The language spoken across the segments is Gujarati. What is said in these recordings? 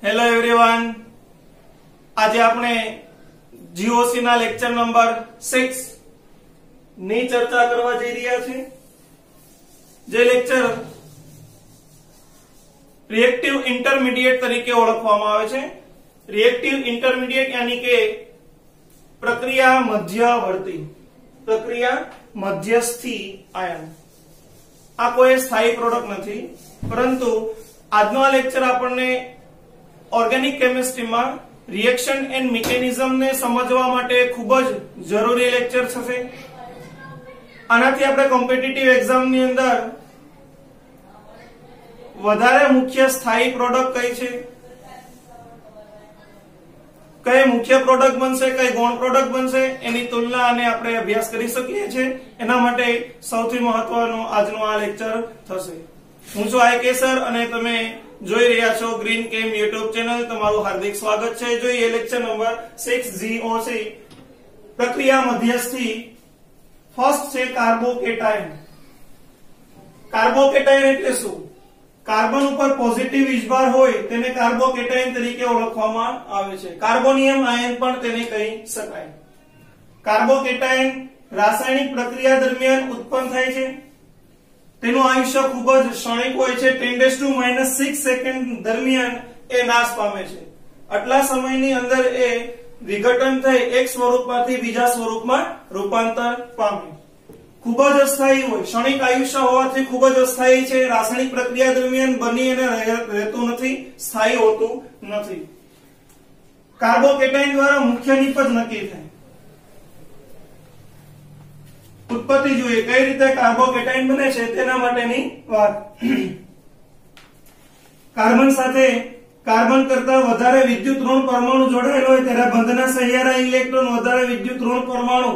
હેલો એવરીવન, આજે આપણે જીઓસી ના લેક્ચર નંબર 6 ની ચર્ચા કરવા જઈ રહ્યા છીએ। જે લેક્ચર રિએક્ટિવ ઇન્ટરમીડિયેટ તરીકે ઓળખવામાં આવે છે। રિએક્ટિવ ઇન્ટરમીડિયેટ यानी કે પ્રક્રિયા મધ્યવર્તી, પ્રક્રિયા મધ્યસ્થી આયન। આ કોઈ સ્થાયી પ્રોડક્ટ નથી, પરંતુ આજનો આ લેક્ચર આપણને ઓર્ગેનિક કેમિસ્ટ્રીમાં રિએક્શન એન્ડ મિકેનિઝમ ને સમજવા માટે ખૂબ જ જરૂરી લેક્ચર થશે। આનાથી આપણે કોમ્પિટિટિવ એક્ઝામ ની અંદર વધારે મુખ્ય સ્થાયી પ્રોડક્ટ કઈ છે, કઈ મુખ્ય પ્રોડક્ટ બનશે, કઈ ગૌણ પ્રોડક્ટ બનશે, એની તુલના અને આપણે અભ્યાસ કરી શકીએ છીએ। એના માટે સૌથી મહત્વનો આજનો આ લેક્ચર થશે। હું છું આઈકે સર અને તમે જોઈ રહ્યા છો ગ્રીન કેમ યુટ્યુબ ચેનલ। તમારું હાર્દિક સ્વાગત છે। જોઈએ લેક્ચર નંબર 6 જીઓસી પ્રક્રિયા મધ્યસ્થી। ફર્સ્ટ છે કાર્બોકેટાયન। કાર્બોકેટાયન એટલે શું? કાર્બન ઉપર પોઝિટિવ વીજભાર હોય તેને કાર્બોકેટાયન તરીકે ઓળખવામાં આવે છે। કાર્બોનિયમ આયન પણ તેને કહી શકાય। કાર્બોકેટાયન રાસાયણિક પ્રક્રિયા દરમિયાન ઉત્પન્ન થાય છે। તેનું આયુષ્ય ખૂબ જ ક્ષણિક હોય છે। 10⁻⁶ સેકન્ડ દરમિયાન એ નાશ પામે છે। આટલા સમયની અંદર એ વિઘટન થઈ એક સ્વરૂપમાંથી બીજા સ્વરૂપમાં રૂપાંતર પામે। ખૂબ જ અસ્થાયી હોય, ક્ષણિક આયુષ્ય હોવાથી ખૂબ જ અસ્થાયી છે। રાસાયણિક પ્રક્રિયા દરમિયાન બની અને રહેતું નથી, સ્થાયી હોતું નથી। કાર્બોકેટાયન દ્વારા મુખ્ય નિપજ નક્કી થાય। ઉત્પત્તિ જોઈએ, કઈ રીતે કાર્બોકેટાયન બને છે તેના માટેની વાત। કાર્બન સાથે કાર્બન કરતા વધારે વિદ્યુત ઋણ પરમાણુ જોડાયેલો હોય ત્યારે બંધના સહિયારા ઇલેક્ટ્રોન વધારે વિદ્યુત ઋણ પરમાણુ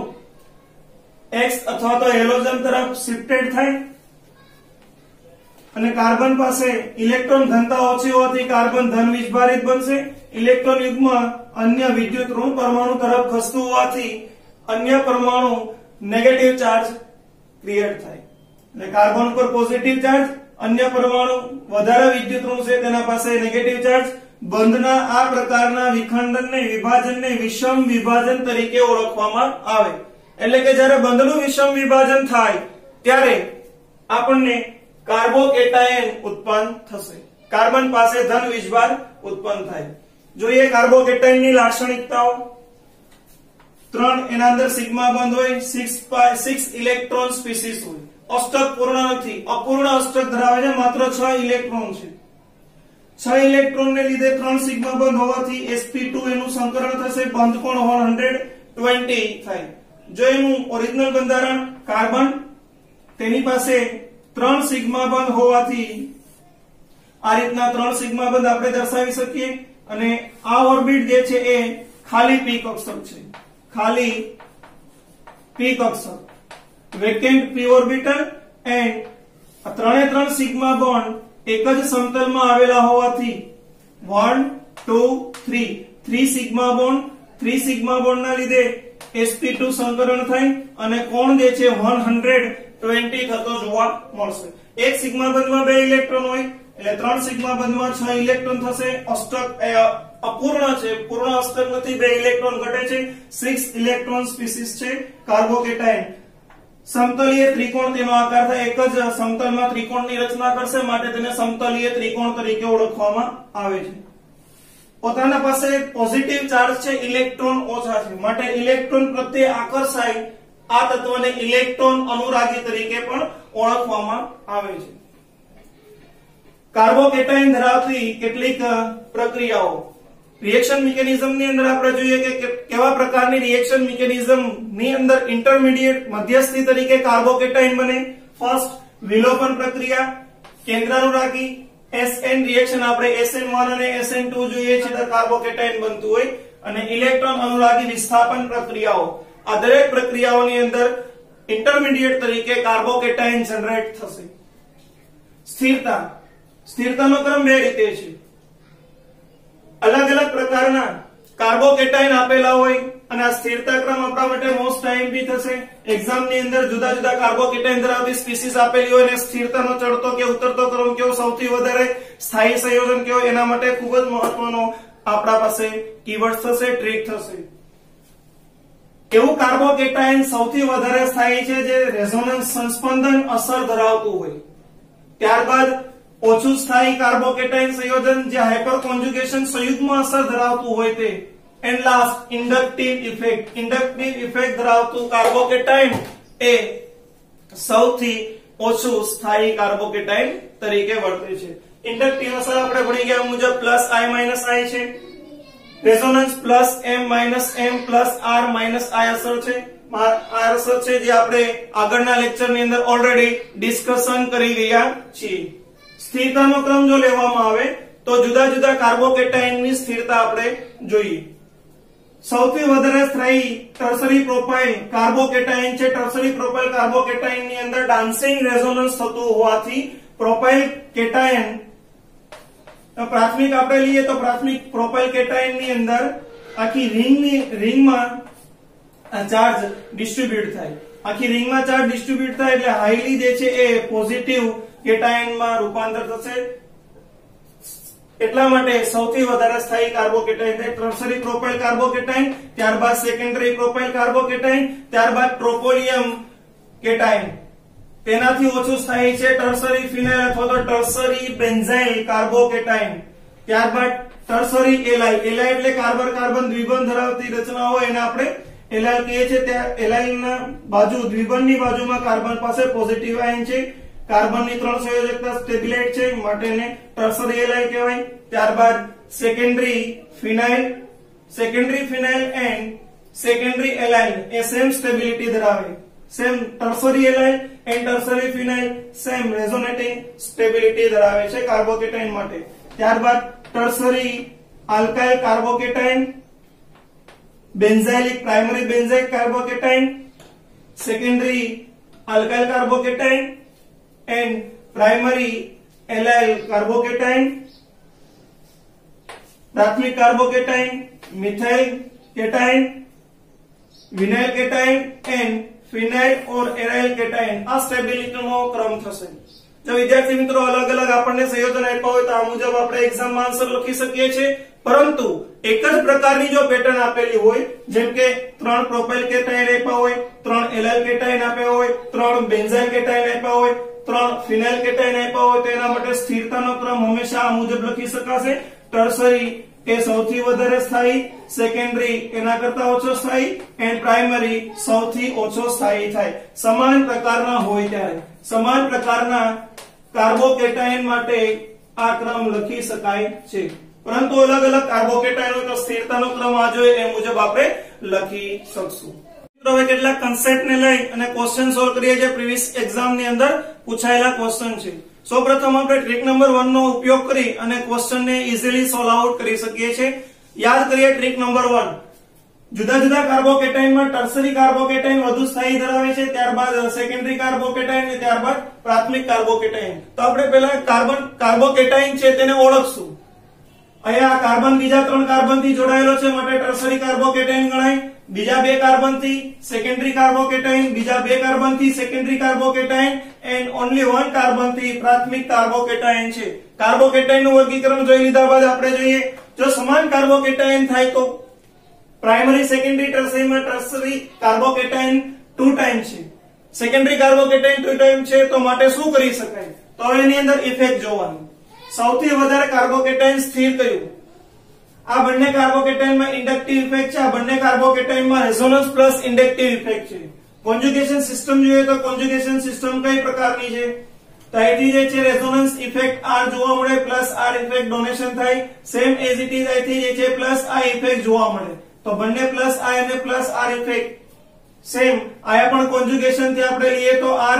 X અથવા તો હેલોજન તરફ શિફ્ટેડ થાય અને કાર્બન પાસે ઇલેક્ટ્રોન ઘનતા ઓછી હોવાથી કાર્બન ધન વીજભારિત બનશે। ઇલેક્ટ્રોન યુગ્મ અન્ય વિદ્યુત ઋણ પરમાણુ તરફ ખસતું હોવાથી અન્ય પરમાણુ નેગેટિવ ચાર્જ ક્રિએટ થાય। એટલે કાર્બન પર પોઝિટિવ ચાર્જ, અન્ય પરમાણુ વધારે વિદ્યુત ઋણ છે તેના પાસે નેગેટિવ ચાર્જ। બંધના આ પ્રકારના વિખંડનને, વિભાજનને વિષમ વિભાજન તરીકે ઓળખવામાં આવે। એટલે કે જ્યારે બંધનું વિષમ વિભાજન થાય ત્યારે આપણને કાર્બોકેટાયન ઉત્પન્ન થશે। કાર્બન પાસે ધન વીજભાર ઉત્પન્ન થાય। જોઈએ કાર્બોકેટાયનની લાક્ષણિકતાઓ। 3 એના અંદર સિગ્મા બંધ હોય, 6 ઇલેક્ટ્રોન સ્પીસીસ હોય, અષ્ટક પૂર્ણ નથી, અપૂર્ણ અષ્ટક ધરાવે છે, માત્ર 6 ઇલેક્ટ્રોન છે। 6 ઇલેક્ટ્રોન ને લીધે 3 સિગ્મા બંધ હોવાથી sp2 એનું સંકરણ થશે, બંધ કોણ 120 થાય। જો એનું ઓરિજિનલ બંધારણ કાર્બન, તેની પાસે 3 સિગ્મા બંધ હોવાથી આ રીતના 3 સિગ્મા બંધ આપણે દર્શાવી શકીએ। અને આ ઓર્બિટ જે છે એ ખાલી p કક્ષક છે, ખાલી p કક્ષક, વેકેન્ટ p ઓર્બિટલ। એન્ડ આ 3 સિગ્મા બોન્ડ એક જ સમતલમાં આવેલા હોવાથી 1 2 3 સિગ્મા બોન્ડ, 3 સિગ્મા બોન્ડ ના લીધે sp2 સંકરણ થાય અને કોણ જે છે 120 થતો જોવા મળશે। એક સિગ્મા બંધમાં 2 ઇલેક્ટ્રોન હોય એટલે 3 સિગ્મા બંધમાં 6 ઇલેક્ટ્રોન થશે। અષ્ટક અપૂર્ણ છે, પૂર્ણ અષ્ટક નથી, 2 ઇલેક્ટ્રોન ઘટે છે। 6 ઇલેક્ટ્રોન સ્પીસીસ છે કાર્બોકેટાયન। સમતલીય ત્રિકોણ તેનો આકાર થાય, એક જ સમતલમાં ત્રિકોણની રચના કરશે, માટે તેને સમતલીય ત્રિકોણ તરીકે ઓળખવામાં આવે છે। પોતાના પાસે પોઝિટિવ ચાર્જ છે, ઇલેક્ટ્રોન ઓછા છે, માટે ઇલેક્ટ્રોન પ્રત્યે આકર્ષાય આ તત્વને ઇલેક્ટ્રોન અનુરાગી તરીકે પણ ઓળખવામાં આવે છે। કાર્બોકેટાયન ધરાવતી કેટલીક પ્રક્રિયાઓ। રિએક્શન મિકેનિઝમ ની અંદર આપણે જોઈએ કે કેવા પ્રકારની રિએક્શન મિકેનિઝમ ની અંદર ઇન્ટરમીડિયેટ મધ્યસ્થી તરીકે કાર્બોકેટાયન બને। ફર્સ્ટ વિલોપન પ્રક્રિયા, કેન્દ્રાનુરાગી SN રિએક્શન, આપણે SN1 અને SN2 જોઈએ છે તો કાર્બોકેટાયન બનતું હોય। અને ઇલેક્ટ્રોન અનુરાગી વિસ્થાપન પ્રક્રિયાઓ। આ દરેક પ્રક્રિયાઓની અંદર ઇન્ટરમીડિયેટ તરીકે કાર્બોકેટાયન જનરેટ થશે। સ્થિરતા, સ્થિરતાનો ક્રમ બે રીતે છે। અલગ અલગ પ્રકારના કાર્બોકેટાયન આપેલા હોય અને આ સ્થિરતા ક્રમ આપણા માટે મોસ્ટ આઈએમપી થશે. એક્ઝામ ની અંદર જુદા જુદા કાર્બોકેટાઇન ધરાવતી સ્પીસીસ આપેલી હોય અને સ્થિરતાનો ચડતો કે ઉતરતો ક્રમ કયો, સૌથી વધારે સ્થાયી સંયોજન કયો, એના માટે ખૂબ જ મહત્વનો આપણા પાસે કીવર્ડ થશે, ટ્રીક થશે. એવું કાર્બોકેટાઇન સૌથી વધારે સ્થાયી છે જે રેઝોનન્સ સંસ્પંદન અસર ધરાવતું હોય. ત્યારબાદ ઓછું સ્થાયી કાર્બોકેટાઇન સંયોજન જે હાઇપર કોન્જુગેશન સંયુગ્મ અસર ધરાવતું હોય તે. And last inductive effect. Inductive effect ધરાવતું કાર્બોકેટાઇન એ સૌથી ઓછું સ્થાયી કાર્બોકેટાઇન તરીકે વર્તે છે. ઇન્ડક્ટિવ અસર આપણે ભણી ગયા મુજબ પ્લસ I માઇનસ I છે. Resonance plus M minus M plus R minus I અસર છે. આ અસર છે જે આપણે આગળના લેક્ચર ની અંદર ઓલરેડી ડિસ્કશન કરી ગયા છીએ. સ્થિરતાનો ક્રમ જો લેવામાં આવે તો જુદા જુદા કાર્બોકેટાઇન ની સ્થિરતા આપણે જોઈએ. સૌથી વધારે સ્થાયી ટર્સરી પ્રોપાઇલ કાર્બોકેટાઇન છે. ટર્સરી પ્રોપાઇલ કાર્બોકેટાઇન ની અંદર ડાન્સિંગ રેઝોનન્સ થતું હોવાથી પ્રોપાઇલ કેટાયન પ્રાથમિક આપણે લઈએ તો પ્રાથમિક પ્રોપાઇલ કેટાયન ની અંદર આખી રિંગમાં ચાર્જ ડિસ્ટ્રીબ્યુટ થાય. આખી રિંગમાં ચાર્જ ડિસ્ટ્રીબ્યુટ થાય એટલે હાઈલી જે છે એ પોઝિટિવ કેટાયનમાં રૂપાંતર થશે. એટલા માટે સૌથી વધારે સ્થાયી કાર્બોકેટાઇન છે ટર્સરી પ્રોપાઇલ કાર્બોકેટાઇન, ત્યારબાદ સેકન્ડરી પ્રોપાઇલ કાર્બોકેટાઇન, ત્યારબાદ ટ્રોપોલિયમ કેટાયન. તેનાથી ઓછું સ્થાયી છે ટર્સરી ફિનાઇલ અથવા તો ટર્સરી બેન્ઝાઇલ કાર્બોકેટાઇન, ત્યારબાદ ટર્સરી એલાઇલ. એલાઇલ એટલે કાર્બન કાર્બન દ્વિબંધ ધરાવતી રચના હોય એને આપણે એલાઇલ કહીએ છીએ. ત્યાં એલાઇલ ના બાજુ દ્વિબંધની બાજુમાં કાર્બન પાસે પોઝિટિવ આયન છે. કાર્બનની 3 સંયોજકતા સ્ટેબિલાઇટ છે માટે એને ટર્સરી એલાઇલ કહેવાય. ત્યારબાદ secondary phenyl and secondary allyl એ સેમ સ્ટેબિલિટી ધરાવે. Same tertiary allyl and tertiary phenyl same resonating stability ધરાવે છે કાર્બોકેટાઇન માટે. ત્યારબાદ tertiary alkyl carbocation, benzylic primary benzylic carbocation, secondary alkyl carbocation and primary allyl carbocation. પ્રાથમિક carbocation methyl cation, vinyl cation and phenyl or aryl cation. આ સ્ટેબિલિટીનો ક્રમ થશે. જો વિદ્યાર્થી મિત્રો અલગ અલગ આપણને સંયોજન આપ્યા હોય તો આ મુજબ આપણે એક્ઝામમાં આન્સર લખી શકીએ છીએ. પરંતુ એક જ પ્રકારની જો પેટર્ન આપેલી હોય, જેમ કે 3 પ્રોપાઇલ કેટાઇન આપ્યા હોય, 3 એલાઇલ કેટાઇન આપ્યા હોય, 3 બેન્ઝાઇલ કેટાઇન આપ્યા હોય, 3 ફિનાઇલ કેટાઇન આપ્યા હોય, તો એના માટે સ્થિરતાનો ક્રમ હંમેશા આ મુજબ લખી શકાશે. ટર્સરી એ સૌથી વધારે સ્થાયી, સેકન્ડરી એના કરતા ઓછો સ્થાયી એન્ડ પ્રાઇમરી સૌથી ઓછો સ્થાયી થાય. સમાન પ્રકારના હોય ત્યારે સમાન પ્રકારના કાર્બોકેટાઇન માટે આ ક્રમ લખી શકાય છે. પરંતુ અલગ અલગ કાર્બોકેટાઇન હોય તો સ્થિરતાનો ક્રમ આ જોઈએ એ મુજબ આપણે લખી શકશું. હવે કેટલાક કન્સેપ્ટ ને લઈ અને ક્વેશ્ચન સોલ્વ કરીએ જે પ્રીવિયસ એક્ઝામ ની અંદર પૂછાયેલા ક્વેશ્ચન છે. સૌપ્રથમ આપણે ટ્રીક નંબર 1 નો ઉપયોગ કરી અને ક્વેશ્ચન ને ઇઝીલી સોલ્વ આઉટ કરી શકીએ છીએ. યાદ કરીએ ટ્રીક નંબર 1. જુદા જુદા કાર્બોકેટાઇનમાં ટર્સરી કાર્બોકેટાઇન વધુ સ્થાયી ધરાવે છે, ત્યારબાદ સેકન્ડરી કાર્બોકેટાઇન અને ત્યારબાદ પ્રાથમિક કાર્બોકેટાઇન. તો આપણે પહેલા કાર્બોકેટાઇન છે તેને ઓળખશું. અહીંયા કાર્બન બીજા 3 કાર્બન થી જોડાયેલો છે માટે ટર્સરી કાર્બોકેટાઇન ગણાય. બીજા 2 કાર્બન થી સેકન્ડરી કાર્બોકેટાઇન, બીજા 2 કાર્બન થી સેકન્ડરી કાર્બોકેટાઇન એન્ડ ઓન્લી 1 કાર્બન થી પ્રાથમિક કાર્બોકેટાઇન છે. કાર્બોકેટાઇન નું વર્ગીકરણ જોઈ લીધા બાદ આપણે જોઈએ જો સમાન કાર્બોકેટાઇન થાય તો પ્રાઇમરી સેકન્ડરી ટર્સરીમાં ટર્સરી કાર્બોકેટાઇન 2 ટાઈમ છે, સેકન્ડરી કાર્બોકેટાઇન 2 ટાઈમ છે, તો માટે શું કરી શકાય? તો એની અંદર ઇફેક્ટ જોવાની. સૌથી વધારે કાર્બોકેટાઇન સ્થિર કયું? આ બંને કાર્બોકેટાઇનમાં ઇન્ડક્ટિવ ઇફેક્ટ છે, આ બંને કાર્બોકેટાઇનમાં રેઝોનન્સ પ્લસ ઇન્ડક્ટિવ ઇફેક્ટ છે. કોન્જુગેશન સિસ્ટમ જોઈએ તો કોન્જુગેશન સિસ્ટમ કઈ પ્રકારની છે? તો અહીંથી જે છે રેઝોનન્સ ઇફેક્ટ R જોવા મળે પ્લસ R ઇફેક્ટ ડોનેશન થાય. સેમ એઝ ઇટ ઇઝ અહીંથી જે છે પ્લસ I ઇફેક્ટ જોવા મળે. તો બંને પ્લસ I અને પ્લસ R ઇફેક્ટ સેમ. આયા પણ કોન્જુગેશન થી આપણે લઈએ તો R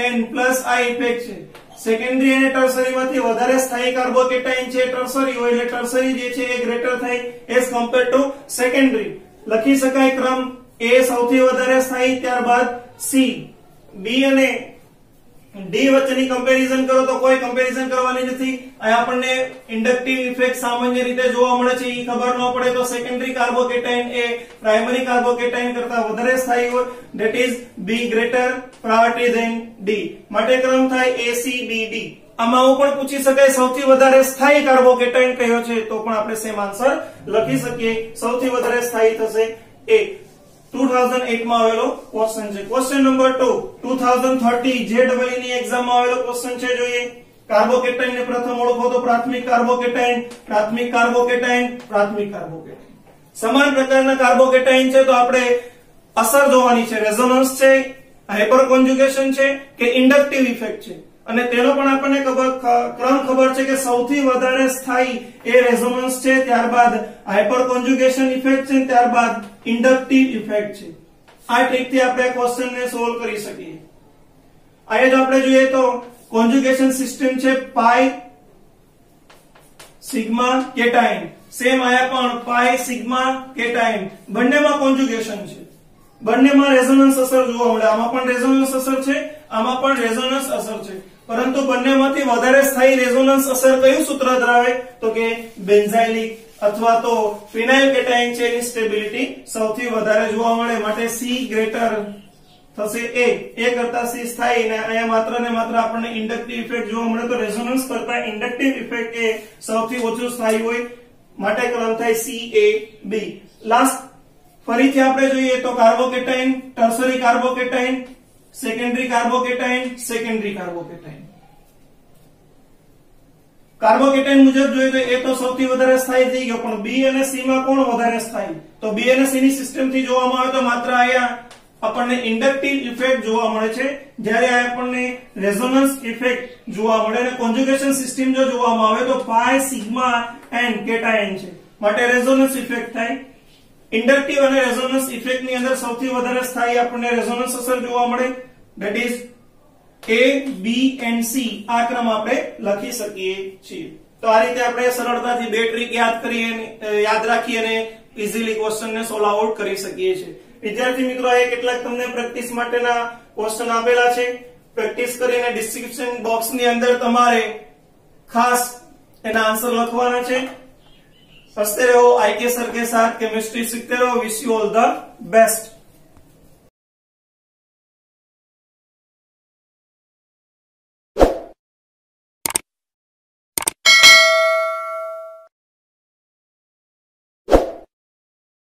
N plus I effect છે. સેકન્ડરી અને ટર્સરી માંથી વધારે સ્થાયી કાર્બોકેટાઇન છે ટર્સરી હોય એટલે ટર્સરી જે છે એ ગ્રેટર થાય એઝ કમ્પેર ટુ સેકન્ડરી. લખી શકાય ક્રમ A સૌથી વધારે સ્થાયી, ત્યારબાદ C, B અને ડી વચ્ચેની કમ્પેરિઝન કરો તો કોઈ કમ્પેરિઝન કરવાની નથી. અહીંયા આપણને ઇન્ડક્ટિવ ઇફેક્ટ સામાન્ય રીતે જોવા મળે છે. એ ખબર ન પડે તો સેકન્ડરી કાર્બોકેટાઇન એ પ્રાઇમરી કાર્બોકેટાઇન કરતા વધારે સ્થાયી હોય, that is be greater priority than D. માટે ક્રમ થાય ACBD. આમાં આવું પણ પૂછી શકાય સૌથી વધારે સ્થાયી કાર્બોકેટાઇન કયો છે, તો પણ આપણે સેમ આન્સર લખી શકીએ. સૌથી વધારે સ્થાયી થશે એ. 2008 માં આવેલો ક્વેશ્ચન છે. ક્વેશ્ચન નંબર 2 2030 JEE ની એક્ઝામમાં આવેલો ક્વેશ્ચન છે. જોઈએ કાર્બોકેટાઇન ને પ્રથમ ઓળખો તો પ્રાથમિક કાર્બોકેટાઇન, પ્રાથમિક કાર્બોકેટાઇન, પ્રાથમિક કાર્બોકેટાઇન. સમાન પ્રકારના કાર્બોકેટાઇન છે તો આપણે અસર જોવાની છે. રેઝોનન્સ છે, હાઇપર કોન્જુગેશન છે કે ઇન્ડક્ટિવ ઇફેક્ટ છે. અને તેનો પણ આપણને ક્રમ ખબર છે કે સૌથી વધારે સ્થાયી એ રેઝોનન્સ છે, ત્યારબાદ હાઇપર કોન્જુગેશન ઇફેક્ટ છે, ત્યારબાદ ઇન્ડક્ટિવ ઇફેક્ટ છે. આ ટ્રીકથી આપણે ક્વેશ્ચન ને સોલ્વ કરી શકીએ. અહીંયા જો આપણે જોઈએ તો કોન્જુગેશન સિસ્ટમ છે પાઈ સિગ્મા કેટાઇન. સેમ આયા પણ પાઈ સિગ્મા કેટાઇન. બંનેમાં કોન્જુગેશન છે, બંનેમાં રેઝોનન્સ અસર જોવા મળે. આમાં પણ રેઝોનન્સ અસર છે, આમાં પણ રેઝોનન્સ અસર છે. પરંતુ બંનેમાંથી વધારે સ્થાયી રેઝોનન્સ અસર કયું સૂત્ર ધરાવે, તો કે બેન્ઝાઇલિક અથવા તો ફિનાઇલ કેટાઇન છે, એની સ્ટેબિલિટી સૌથી વધારે જોવા મળે. માટે C ગ્રેટર થશે A કરતા C સ્થાયી. ને અહીંયા માત્ર ને માત્ર આપણને ઇન્ડક્ટિવ ઇફેક્ટ જોવા મળે તો રેઝોનન્સ કરતા ઇન્ડક્ટિવ ઇફેક્ટ એ સૌથી ઓછું સ્થાયી હોય. માટે ક્રમ થાય CAB. લાસ્ટ ફરીથી આપણે જોઈએ તો કાર્બોકેટાઇન, ટર્શરી કાર્બોકેટાઇન, સેકન્ડરી કાર્બોકેટાઇન, સેકન્ડરી કાર્બોકેટાઇન. કાર્બોકેટાઇન મુજબ જોઈએ તો એ તો સૌથી વધારે સ્થાયી થઈ ગયો, પણ B અને C માં કોણ વધારે સ્થાયી? તો B અને C ની સિસ્ટમ થી જોવામાં આવે તો માત્ર અહીંયા આપણને ઇન્ડક્ટિવ ઇફેક્ટ જોવા મળે છે, જ્યારે આપણને રેઝોનન્સ ઇફેક્ટ જોવા મળે. અને કોન્જુગેશન સિસ્ટમ જો જોવામાં આવે તો પાઈ સિગ્મા એન્ડ કેટાઇન છે, માટે રેઝોનન્સ ઇફેક્ટ થાય. ઇન્ડક્ટિવ અને રેઝોનન્સ ઇફેક્ટ ની અંદર સૌથી વધારે સ્થાયી આપણને રેઝોનન્સ અસર જોવા મળે, that is A, B and C. આ ક્રમ આપણે લખી શકીએ છીએ. તો આ રીતે આપણે સરળતાથી બે ટ્રીક યાદ રાખી અને ઇઝીલી ક્વેશ્ચન ને સોલ્વ આઉટ કરી શકીએ છીએ. વિદ્યાર્થી મિત્રો, આ કેટલાક તમને પ્રેક્ટિસ માટેના ક્વેશ્ચન આપેલા છે. પ્રેક્ટિસ કરીને ડિસ્ક્રિપ્શન બોક્સ ની અંદર તમારે ખાસ એના આન્સર લખવાના છે. हंसते रहो, IK सर के साथ केमिस्ट्री सीखते रहो. Wish you all the best.